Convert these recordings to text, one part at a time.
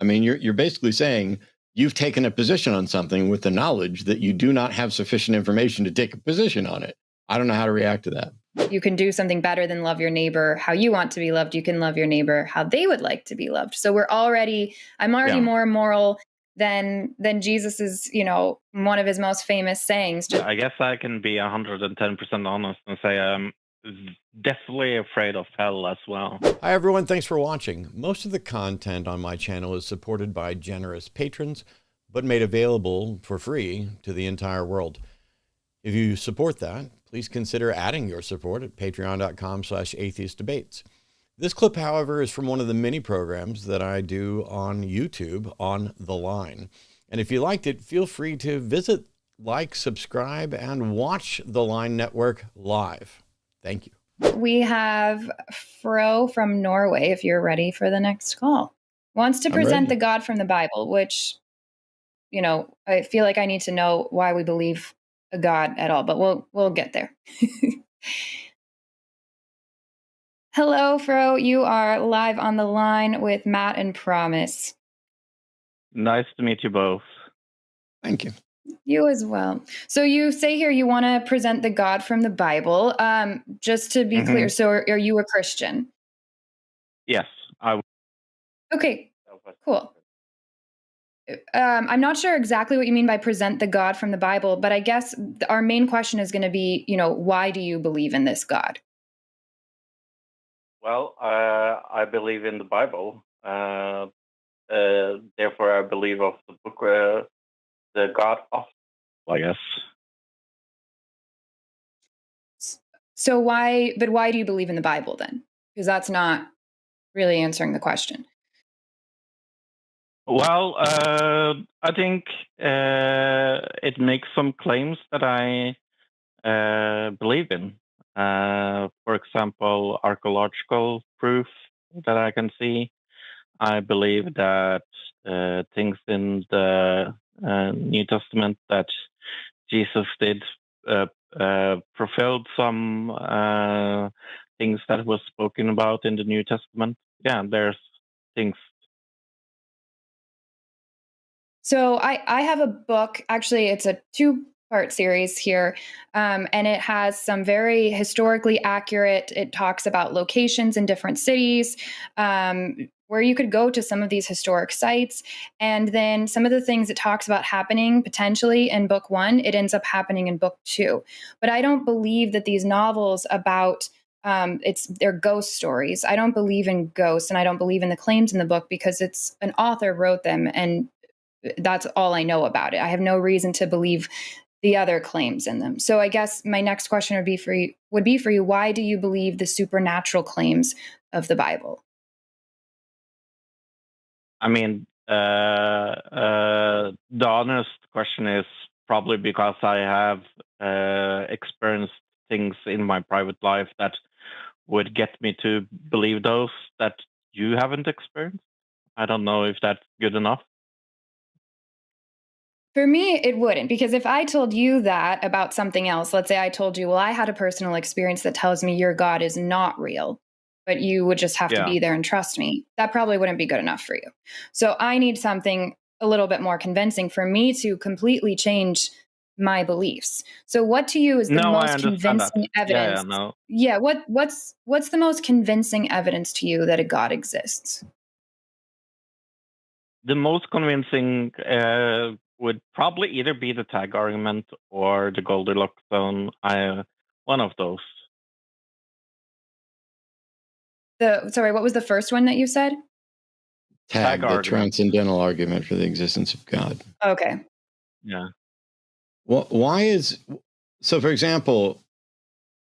mean, you're basically saying you've taken a position on something with the knowledge that you do not have sufficient information to take a position on it. I don't know how to react to that. You can do something better than love your neighbor how you want to be loved. You can love your neighbor how they would like to be loved. So I'm already more moral than Jesus is, one of his most famous sayings. I guess I can be 110% honest and say I'm definitely afraid of hell as well. Hi everyone, thanks for watching. Most of the content on my channel is supported by generous patrons, but made available for free to the entire world. If you support that, please consider adding your support at patreon.com/atheistdebates. This clip, however, is from one of the many programs that I do on YouTube on The Line. And if you liked it, feel free to visit, like, subscribe, and watch The Line Network live. Thank you. We have Fro from Norway, if you're ready for the next call. Wants to present the God from the Bible, which, I feel like I need to know why we believe a God at all, but we'll get there. Hello, Fro. You are live on the line with Matt and Promise. Nice to meet you both. Thank you. You as well. So you say here you want to present the God from the Bible. Just to be clear, so are you a Christian? Yes. Okay, cool. I'm not sure exactly what you mean by present the God from the Bible, but I guess our main question is going to be, why do you believe in this God? Well, I believe in the Bible. Therefore, I believe of the book, the God of, I guess. So why do you believe in the Bible then? Because that's not really answering the question. Well, I think it makes some claims that I believe in. For example, archaeological proof that I can see. I believe that things in the New Testament that Jesus did fulfilled some things that was spoken about in the New Testament. Yeah, there's things. So I have a book, actually it's a 2-part series here, and it has some very historically accurate, it talks about locations in different cities, where you could go to some of these historic sites, and then some of the things it talks about happening potentially in book 1, it ends up happening in book 2. But I don't believe that these novels about they're ghost stories. I don't believe in ghosts, and I don't believe in the claims in the book because it's an author wrote them, and that's all I know about it. I have no reason to believe the other claims in them. So I guess my next question would be for you, why do you believe the supernatural claims of the Bible? I mean, the honest question is probably because I have experienced things in my private life that would get me to believe those that you haven't experienced. I don't know if that's good enough. For me, it wouldn't, because if I told you that about something else, let's say I told you, well, I had a personal experience that tells me your God is not real, but you would just have to be there and trust me, that probably wouldn't be good enough for you. So I need something a little bit more convincing for me to completely change my beliefs. So what to you is the most convincing evidence? What's the most convincing evidence to you that a God exists? The most convincing would probably either be the tag argument or the Goldilocks zone. One of those. Sorry, what was the first one that you said? Tag the transcendental argument for the existence of God. Okay. Yeah. Well, so for example,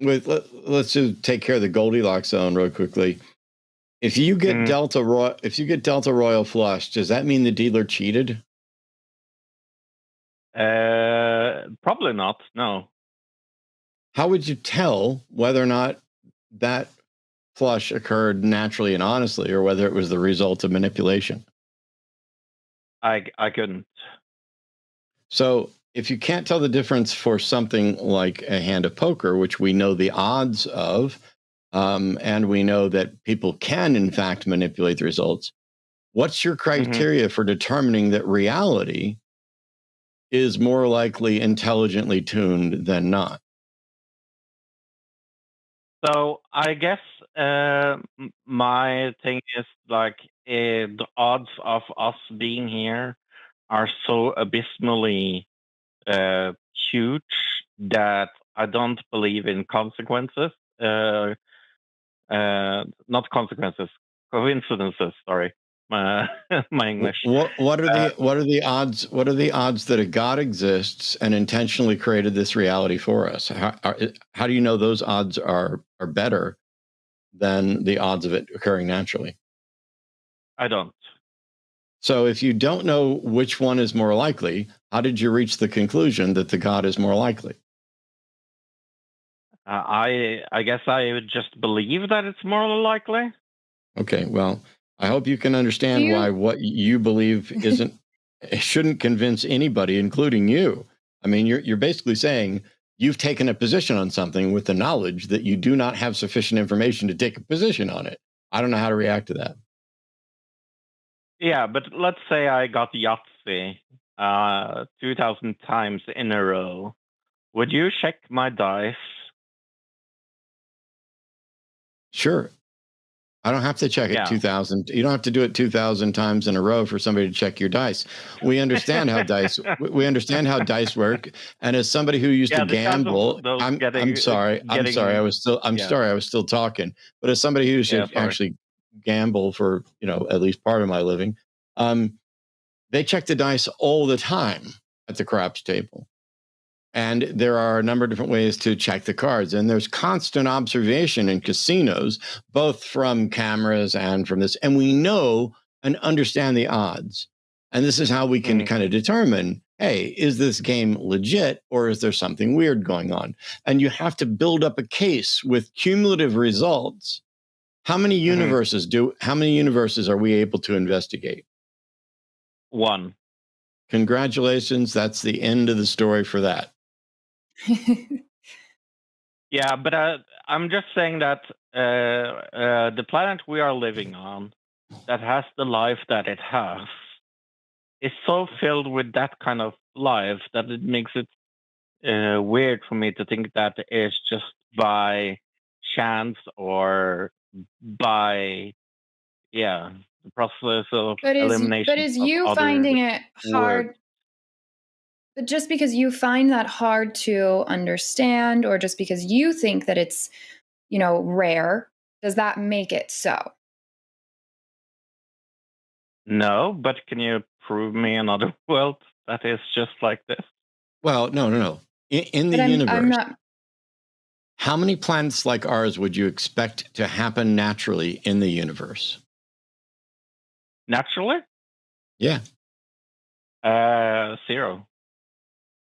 let's just take care of the Goldilocks zone real quickly. If you get Delta Royal flush, does that mean the dealer cheated? Probably not. No. How would you tell whether or not that flush occurred naturally and honestly, or whether it was the result of manipulation? I couldn't. So if you can't tell the difference for something like a hand of poker, which we know the odds of, and we know that people can, in fact, manipulate the results, What's your criteria for determining that reality is more likely intelligently tuned than not? So I guess my thing is like the odds of us being here are so abysmally huge that I don't believe in consequences. Not consequences, coincidences. Sorry, my my English. What are the odds? What are the odds that a God exists and intentionally created this reality for us? How do you know those odds are better than the odds of it occurring naturally? I don't. So if you don't know which one is more likely, how did you reach the conclusion that the God is more likely? I guess I would just believe that it's more likely. Okay, well, I hope you can Do understand why you? what you believe isn't shouldn't convince anybody, including you. I mean, you're basically saying you've taken a position on something with the knowledge that you do not have sufficient information to take a position on it. I don't know how to react to that. Yeah, but let's say I got Yahtzee 2,000 times in a row. Would you check my dice? Sure. I don't have to check it Yeah. 2,000. You don't have to do it 2,000 times in a row for somebody to check your dice. We understand how dice. We understand how dice work. And as somebody who used to Yeah, the chance gamble, of those I'm sorry. I'm sorry. I'm yeah, sorry. I was still talking. But as somebody who used yeah, to sorry. actually gamble for at least part of my living, they check the dice all the time at the craps table. And there are a number of different ways to check the cards. And there's constant observation in casinos, both from cameras and from this. And we know and understand the odds. And this is how we can kind of determine, hey, is this game legit or is there something weird going on? And you have to build up a case with cumulative results. How many universes are we able to investigate? One. Congratulations. That's the end of the story for that. Yeah, but I'm just saying that the planet we are living on, that has the life that it has, is so filled with that kind of life that it makes it weird for me to think that it's just by chance or by the process of But elimination is of you other finding it words. hard? But just because you find that hard to understand, or just because you think that it's, rare, does that make it so? No, but can you prove me another world that is just like this? Well, no. In the But I'm universe, not. how many planets like ours would you expect to happen naturally in the universe? Naturally? Yeah. 0.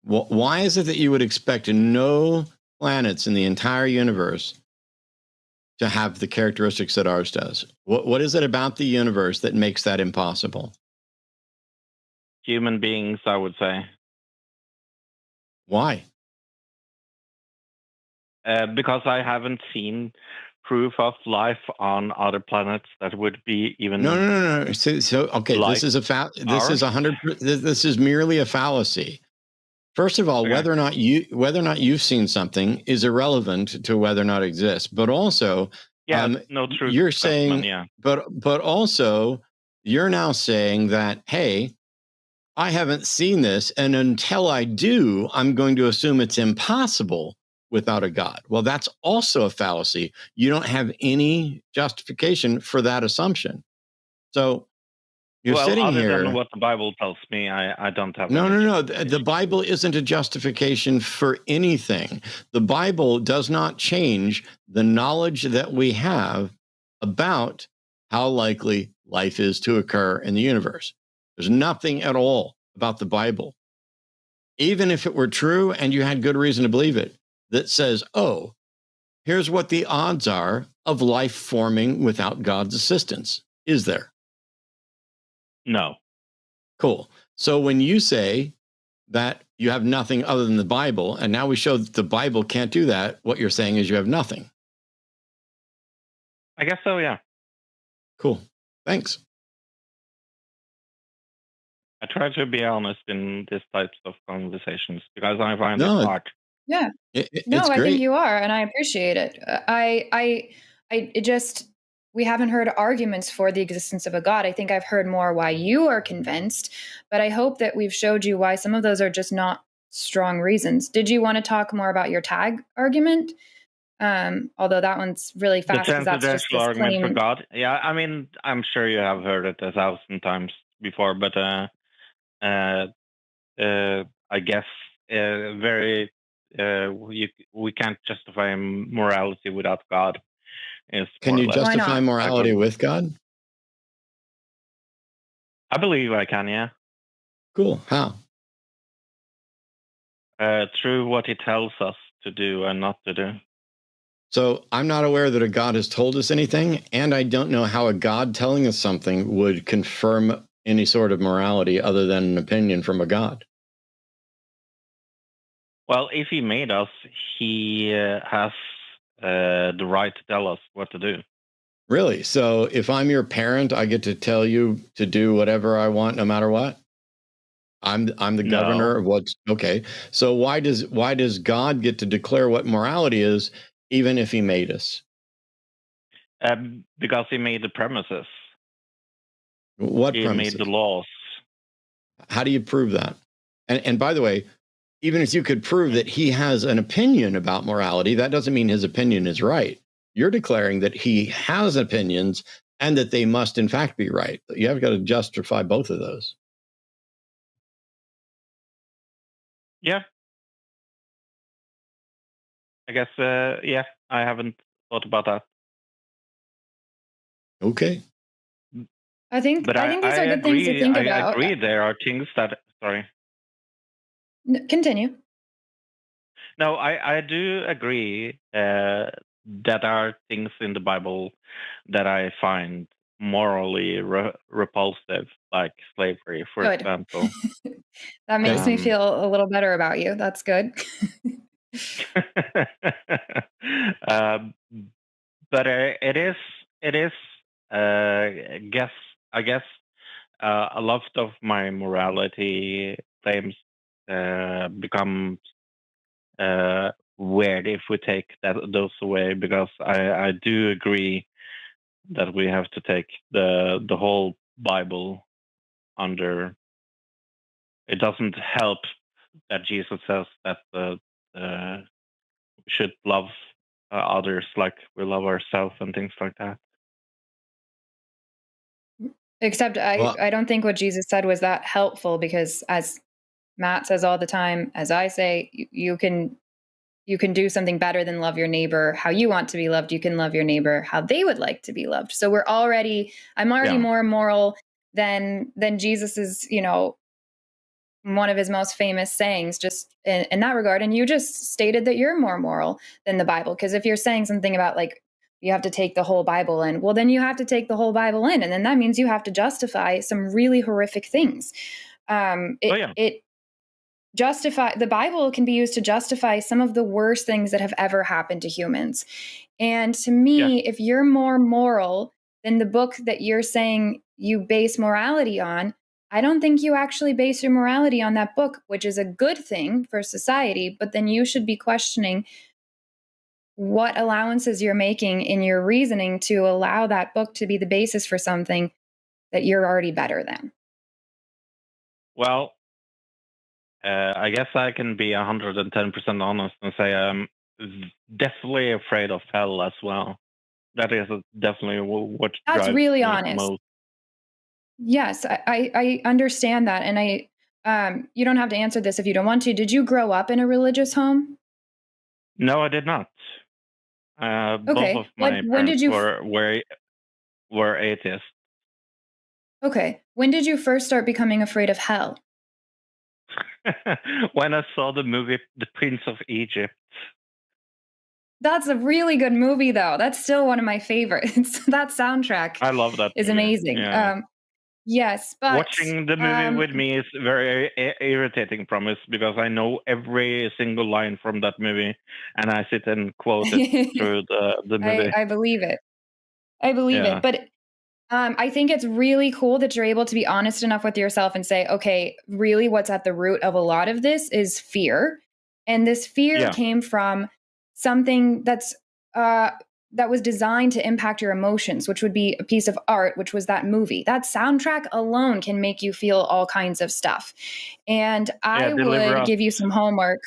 Well, why is it that you would expect no planets in the entire universe to have the characteristics that ours does? What is it about the universe that makes that impossible? Human beings, I would say. Why? Because I haven't seen proof of life on other planets that would be even No. So okay, like this is ours. 100. This is merely a fallacy. First of all, Okay. whether or not you've seen something is irrelevant to whether or not it exists. But also, Yeah, no truth you're specimen, saying, yeah. but also, you're now saying that, hey, I haven't seen this, and until I do, I'm going to assume it's impossible without a God. Well, that's also a fallacy. You don't have any justification for that assumption. So you're Well, sitting other than here. what the Bible tells me, I don't have No, any no, no. The justification. Bible isn't a justification for anything. The Bible does not change the knowledge that we have about how likely life is to occur in the universe. There's nothing at all about the Bible, even if it were true and you had good reason to believe it, that says, oh, here's what the odds are of life forming without God's assistance. Is there? No. Cool. So when you say that you have nothing other than the Bible, and now we show that the Bible can't do that, what you're saying is you have nothing. I guess so, yeah. Cool. Thanks. I try to be honest in these types of conversations because I find it No, hard. Yeah. it's No, I think great. you are, and I appreciate it. It just we haven't heard arguments for the existence of a God. I think I've heard more why you are convinced, but I hope that we've showed you why some of those are just not strong reasons. Did you want to talk more about your tag argument? Although that one's really The fast because that's just transcendental this argument for claim. God. Yeah, I mean, I'm sure you have heard it 1,000 times before, but uh, I guess we can't justify morality without God. Is Can more or you less Why justify not? my morality argument. with God? I believe I can, yeah. Cool. How? Through what He tells us to do and not to do. So I'm not aware that a God has told us anything, and I don't know how a God telling us something would confirm any sort of morality other than an opinion from a God. Well, if He made us, He has the right to tell us what to do. Really? So if I'm your parent, I get to tell you to do whatever I want, no matter what? I'm the governor No, of what's okay. So why does God get to declare what morality is, even if He made us? because He made the premises. What He made the premises? laws. How do you prove that? And by the way, even if you could prove that He has an opinion about morality, that doesn't mean His opinion is right. You're declaring that He has opinions and that they must, in fact, be right. You have got to justify both of those. Yeah, I guess. Yeah, I haven't thought about that. Okay. I think But I think I these are good things to agree. think I about. agree. There are things that. Sorry. Continue. No, I do agree that are things in the Bible that I find morally repulsive, like slavery, for Good. example. That makes me Um, feel a little better about you. That's good. um, but it is. Guess I guess a lot of my morality claims become weird if we take those away, because I do agree that we have to take the whole Bible under. It doesn't help that Jesus says that we should love others like we love ourselves and things like that. Except Well, I don't think what Jesus said was that helpful because as Matt says all the time, as I say, you can do something better than love your neighbor how you want to be loved. You can love your neighbor how they would like to be loved. So I'm already Yeah. more moral than Jesus is, one of his most famous sayings just in that regard. And you just stated that you're more moral than the Bible. Because if you're saying something about like you have to take the whole Bible in, well, then you have to take the whole Bible in. And then that means you have to justify some really horrific things. Oh yeah. It justify the Bible can be used to justify some of the worst things that have ever happened to humans. And to Yeah. me, if you're more moral than the book that you're saying you base morality on, I don't think you actually base your morality on that book, which is a good thing for society, but then you should be questioning what allowances you're making in your reasoning to allow that book to be the basis for something that you're already better than. Well, I guess I can be 110% honest and say I'm definitely afraid of hell as well. That is definitely what That's drives really me honest. most. Yes, I understand that, and you don't have to answer this if you don't want to. Did you grow up in a religious home? No, I did not. Both of Okay. my When parents did you? were atheists. Okay. When did you first start becoming afraid of hell? When I saw the movie The Prince of Egypt. That's a really good movie, though. That's still one of my favorites. That soundtrack I love that is movie. amazing. Yeah. Yes, but Watching the movie with me is very irritating, promise, because I know every single line from that movie, and I sit and quote it through the movie. I believe it. I believe it. Yeah. But I think it's really cool that you're able to be honest enough with yourself and say, okay, really what's at the root of a lot of this is fear. And this fear Yeah. came from something uh, that was designed to impact your emotions, which would be a piece of art, which was that movie. That soundtrack alone can make you feel all kinds of stuff. And Yeah, I deliver would us. give you some homework.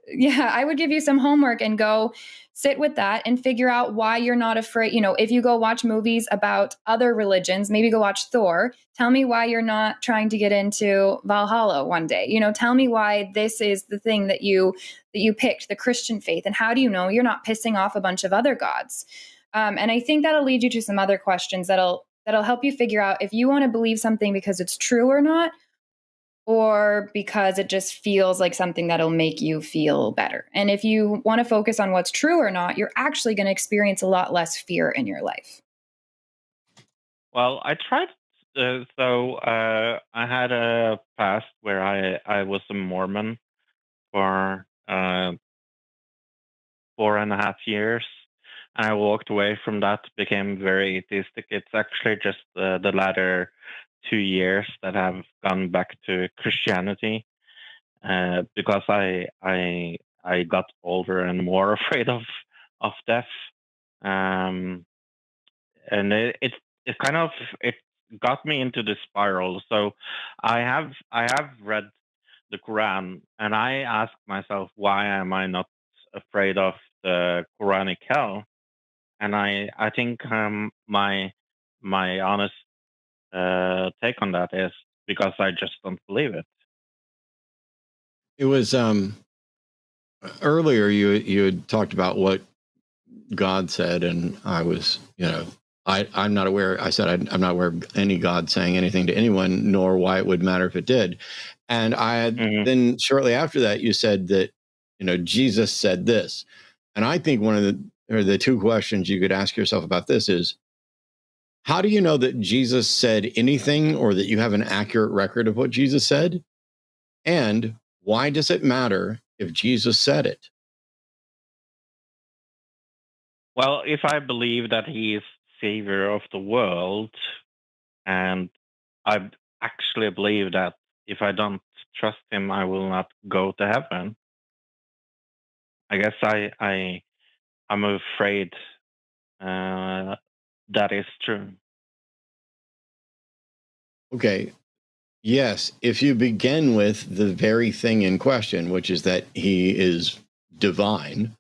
Yeah, I would give you some homework and go sit with that and figure out why you're not afraid. If you go watch movies about other religions, maybe go watch Thor. Tell me why you're not trying to get into Valhalla one day. Tell me why this is the thing that you picked, the Christian faith, and how do you know you're not pissing off a bunch of other gods? And I think that'll lead you to some other questions that'll help you figure out if you want to believe something because it's true or not, or because it just feels like something that'll make you feel better. And if you want to focus on what's true or not, you're actually going to experience a lot less fear in your life. Well, I tried. I had a past where I was a Mormon for 4.5 years, and I walked away from that. Became very atheistic. It's actually just the latter 2 years that I've gone back to Christianity because I got older and more afraid of death. Um, and it kind of it got me into the spiral. So I have read the Quran, and I ask myself, why am I not afraid of the Quranic hell? And I think my honest take on that is because I just don't believe it. It was earlier you had talked about what God said, and I was, I'm not aware. I said I'm not aware of any God saying anything to anyone, nor why it would matter if it did. And I had then shortly after that, you said that, Jesus said this. And I think one of the two questions you could ask yourself about this is, how do you know that Jesus said anything, or that you have an accurate record of what Jesus said? And why does it matter if Jesus said it? Well, if I believe that he is savior of the world, and I actually believe that if I don't trust him, I will not go to heaven. I guess I'm afraid that is true. Okay. Yes, if you begin with the very thing in question, which is that he is divine,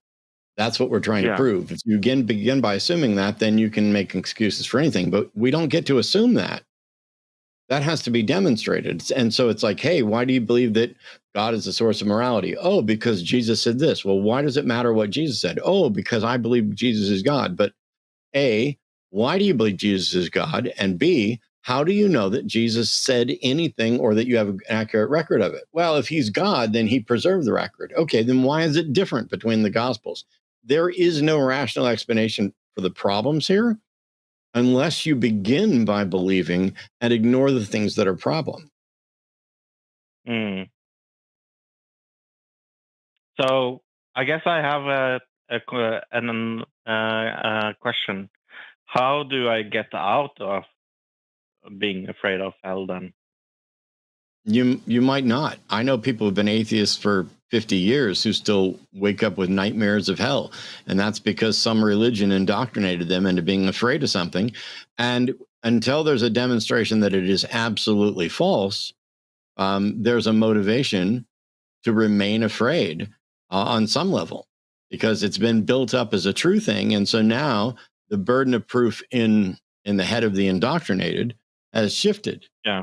that's what we're trying to Yeah. prove. If you begin by assuming that, then you can make excuses for anything. But we don't get to assume that. That has to be demonstrated. And so it's like, hey, why do you believe that God is the source of morality? Oh, because Jesus said this. Well, why does it matter what Jesus said? Oh, because I believe Jesus is God. But A, why do you believe Jesus is God? And B, how do you know that Jesus said anything, or that you have an accurate record of it? Well, if he's God, then he preserved the record. Okay, then why is it different between the Gospels? There is no rational explanation for the problems here unless you begin by believing and ignore the things that are problem. Mm. So I guess I have a question. How do I get out of being afraid of hell then? You might not. I know people who've been atheists for 50 years who still wake up with nightmares of hell. And that's because some religion indoctrinated them into being afraid of something. And until there's a demonstration that it is absolutely false, there's a motivation to remain afraid on some level, because it's been built up as a true thing. And so now the burden of proof in the head of the indoctrinated has shifted. Yeah.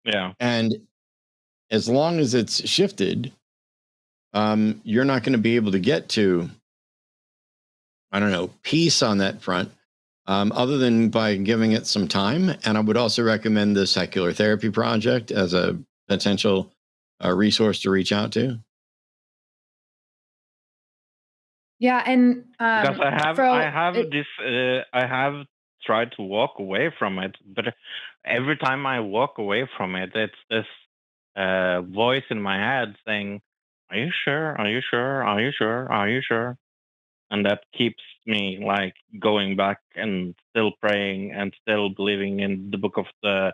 Yeah. And as long as it's shifted, you're not going to be able to get to, I don't know, peace on that front, other than by giving it some time. And I would also recommend the Secular Therapy Project as a potential resource to reach out to. Yeah, and Because I have tried to walk away from it, but every time I walk away from it, it's this voice in my head saying, "Are you sure? Are you sure? Are you sure? Are you sure?" and that keeps me like going back and still praying and still believing in the book of the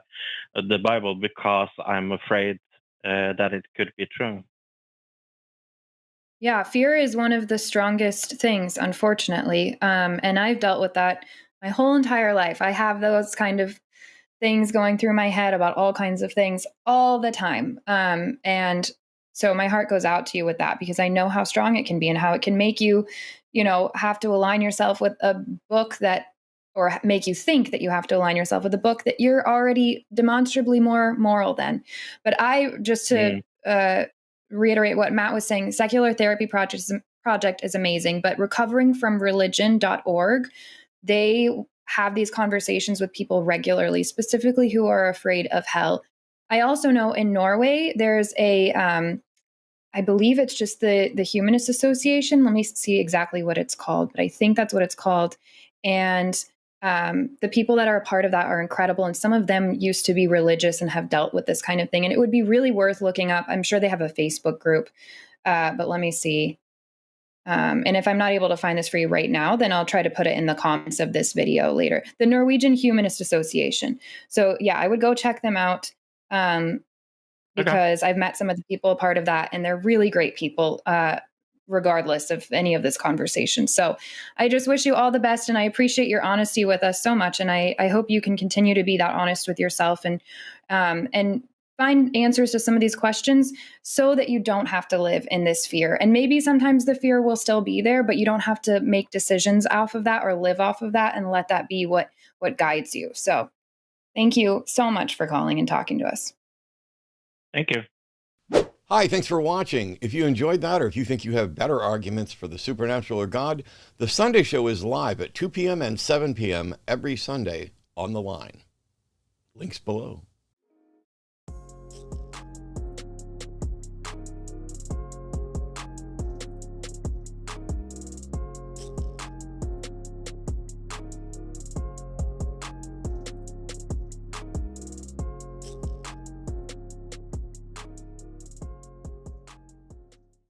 Bible, because I'm afraid that it could be true. Yeah, fear is one of the strongest things, unfortunately. And I've dealt with that my whole entire life. I have those kind of things going through my head about all kinds of things all the time. And so my heart goes out to you with that, because I know how strong it can be and how it can make you, have to align yourself with a book that, or make you think that you have to align yourself with a book that you're already demonstrably more moral than. But just to reiterate what Matt was saying, secular therapy project is amazing, but recoveringfromreligion.org, they have these conversations with people regularly, specifically who are afraid of hell. I also know in Norway, there's I believe it's just the Humanist Association. Let me see exactly what it's called, but I think that's what it's called. And the people that are a part of that are incredible. And some of them used to be religious and have dealt with this kind of thing. And it would be really worth looking up. I'm sure they have a Facebook group, but let me see. And if I'm not able to find this for you right now, then I'll try to put it in the comments of this video later. The Norwegian Humanist Association. So yeah, I would go check them out because I've met some of the people a part of that, and they're really great people, regardless of any of this conversation. So I just wish you all the best, and I appreciate your honesty with us so much. And I hope you can continue to be that honest with yourself and find answers to some of these questions so that you don't have to live in this fear. And maybe sometimes the fear will still be there, but you don't have to make decisions off of that or live off of that, and let that be what guides you. So thank you so much for calling and talking to us. Thank you. Hi, thanks for watching. If you enjoyed that, or if you think you have better arguments for the supernatural or God, the Sunday show is live at 2 p.m. and 7 p.m. every Sunday on The Line. Links below.